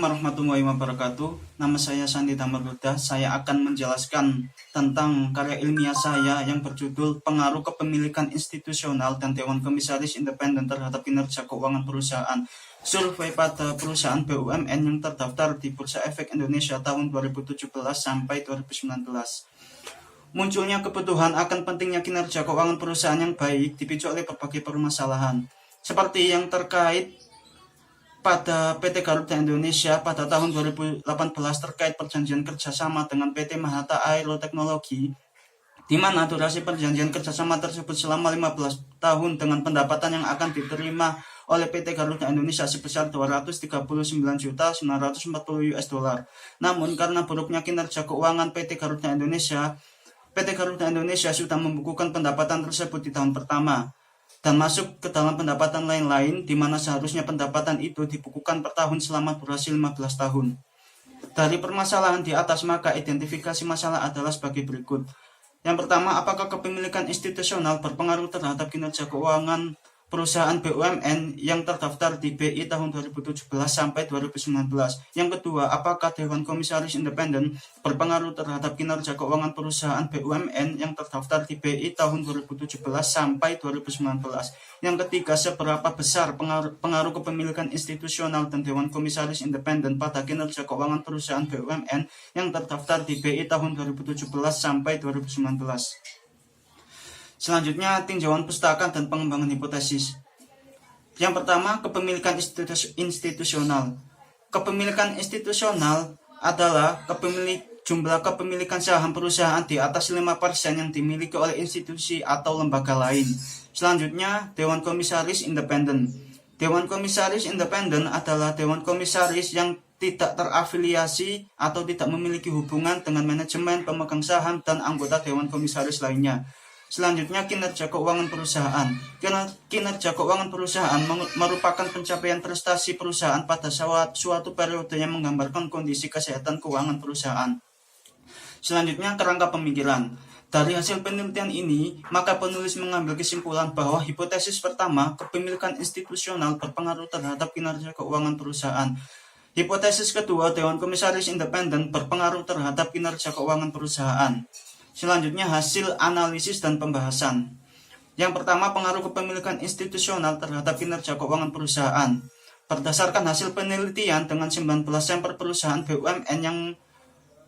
warahmatullahi wabarakatuh. Nama saya Sandi Tamarluda. Saya akan menjelaskan tentang karya ilmiah saya yang berjudul Pengaruh Kepemilikan Institusional dan Dewan Komisaris Independen terhadap Kinerja Keuangan Perusahaan. Survei pada perusahaan BUMN yang terdaftar di Bursa Efek Indonesia tahun 2017 sampai 2019. Munculnya kebutuhan akan pentingnya kinerja keuangan perusahaan yang baik dipicu oleh berbagai permasalahan, seperti yang terkait pada PT Garuda Indonesia pada tahun 2018 terkait perjanjian kerjasama dengan PT Mahata Aeroteknologi, di mana durasi perjanjian kerjasama tersebut selama 15 tahun dengan pendapatan yang akan diterima oleh PT Garuda Indonesia sebesar 239.940 US dollar. Namun karena buruknya kinerja keuangan PT Garuda Indonesia sudah membukukan pendapatan tersebut di tahun pertama dan masuk ke dalam pendapatan lain-lain, di mana seharusnya pendapatan itu dibukukan per tahun selama durasi 15 tahun. Dari permasalahan di atas, maka identifikasi masalah adalah sebagai berikut. Yang pertama, apakah kepemilikan institusional berpengaruh terhadap kinerja keuangan perusahaan BUMN yang terdaftar di BI tahun 2017 sampai 2019? Yang kedua, apakah Dewan Komisaris Independen berpengaruh terhadap kinerja keuangan perusahaan BUMN yang terdaftar di BI tahun 2017 sampai 2019? Yang ketiga, seberapa besar pengaruh kepemilikan institusional dan Dewan Komisaris Independen pada kinerja keuangan perusahaan BUMN yang terdaftar di BI tahun 2017 sampai 2019? Selanjutnya, tinjauan pustaka dan pengembangan hipotesis. Yang pertama, kepemilikan institusional. Kepemilikan institusional adalah jumlah kepemilikan saham perusahaan di atas 5% yang dimiliki oleh institusi atau lembaga lain. Selanjutnya, Dewan Komisaris Independen. Dewan Komisaris Independen adalah Dewan Komisaris yang tidak terafiliasi atau tidak memiliki hubungan dengan manajemen, pemegang saham, dan anggota Dewan Komisaris lainnya. Selanjutnya, kinerja keuangan perusahaan. Kinerja keuangan perusahaan merupakan pencapaian prestasi perusahaan pada suatu periode yang menggambarkan kondisi kesehatan keuangan perusahaan. Selanjutnya, kerangka pemikiran. Dari hasil penelitian ini, maka penulis mengambil kesimpulan bahwa hipotesis pertama, kepemilikan institusional berpengaruh terhadap kinerja keuangan perusahaan. Hipotesis kedua, Dewan Komisaris Independen berpengaruh terhadap kinerja keuangan perusahaan. Selanjutnya, hasil analisis dan pembahasan. Yang pertama, pengaruh kepemilikan institusional terhadap kinerja keuangan perusahaan. Berdasarkan hasil penelitian dengan 19 sampel perusahaan BUMN yang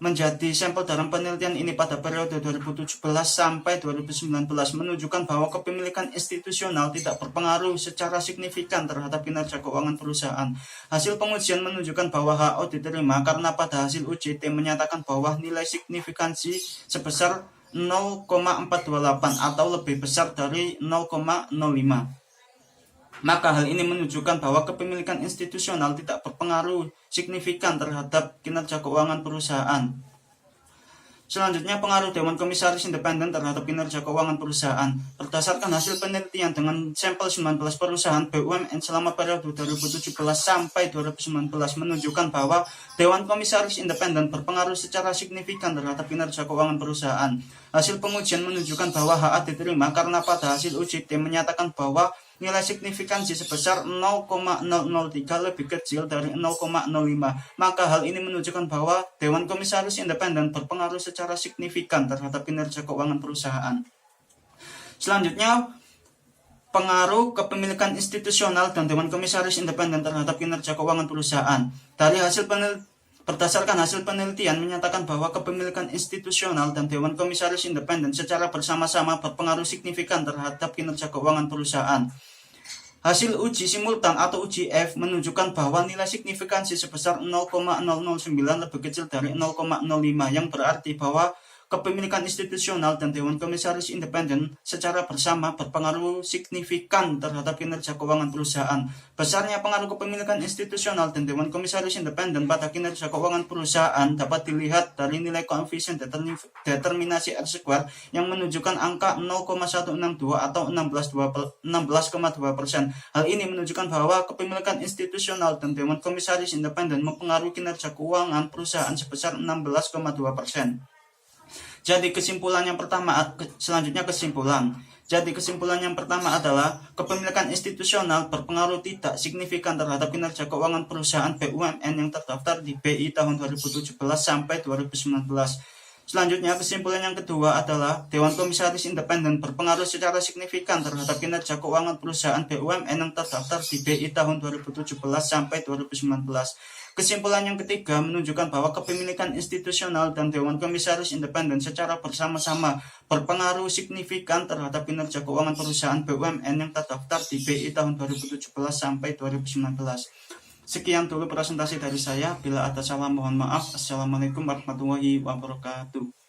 menjadi sampel dalam penelitian ini pada periode 2017 sampai 2019 menunjukkan bahwa kepemilikan institusional tidak berpengaruh secara signifikan terhadap kinerja keuangan perusahaan. Hasil pengujian menunjukkan bahwa HO diterima karena pada hasil UJT menyatakan bahwa nilai signifikansi sebesar 0,428 atau lebih besar dari 0,05. Maka hal ini menunjukkan bahwa kepemilikan institusional tidak berpengaruh signifikan terhadap kinerja keuangan perusahaan. Selanjutnya, pengaruh Dewan Komisaris Independen terhadap kinerja keuangan perusahaan. Berdasarkan hasil penelitian dengan sampel 19 perusahaan BUMN selama periode 2017 sampai 2019 menunjukkan bahwa Dewan Komisaris Independen berpengaruh secara signifikan terhadap kinerja keuangan perusahaan. Hasil pengujian menunjukkan bahwa HA diterima karena pada hasil UJT menyatakan bahwa nilai signifikansi sebesar 0,003 lebih kecil dari 0,05. Maka hal ini menunjukkan bahwa Dewan Komisaris Independen berpengaruh secara signifikan terhadap kinerja keuangan perusahaan. Selanjutnya, pengaruh kepemilikan institusional dan Dewan Komisaris Independen terhadap kinerja keuangan perusahaan. Berdasarkan hasil penelitian menyatakan bahwa kepemilikan institusional dan Dewan Komisaris Independen secara bersama-sama berpengaruh signifikan terhadap kinerja keuangan perusahaan. Hasil uji simultan atau uji F menunjukkan bahwa nilai signifikansi sebesar 0,009 lebih kecil dari 0,05 yang berarti bahwa kepemilikan institusional dan Dewan Komisaris Independen secara bersama berpengaruh signifikan terhadap kinerja keuangan perusahaan. Besarnya pengaruh kepemilikan institusional dan Dewan Komisaris Independen pada kinerja keuangan perusahaan dapat dilihat dari nilai koefisien determinasi R2 yang menunjukkan angka 0,162 atau 16,2%. Hal ini menunjukkan bahwa kepemilikan institusional dan Dewan Komisaris Independen mempengaruhi kinerja keuangan perusahaan sebesar 16,2%. Jadi kesimpulan yang pertama, selanjutnya kesimpulan. Jadi kesimpulan yang pertama adalah kepemilikan institusional berpengaruh tidak signifikan terhadap kinerja keuangan perusahaan BUMN yang terdaftar di BI tahun 2017 sampai 2019. Selanjutnya, kesimpulan yang kedua adalah Dewan Komisaris Independen berpengaruh secara signifikan terhadap kinerja keuangan perusahaan BUMN yang terdaftar di BI tahun 2017 sampai 2019. Kesimpulan yang ketiga menunjukkan bahwa kepemilikan institusional dan Dewan Komisaris Independen secara bersama-sama berpengaruh signifikan terhadap kinerja keuangan perusahaan BUMN yang terdaftar di BI tahun 2017 sampai 2019. Sekian dulu presentasi dari saya. Bila ada salah mohon maaf. Assalamualaikum warahmatullahi wabarakatuh.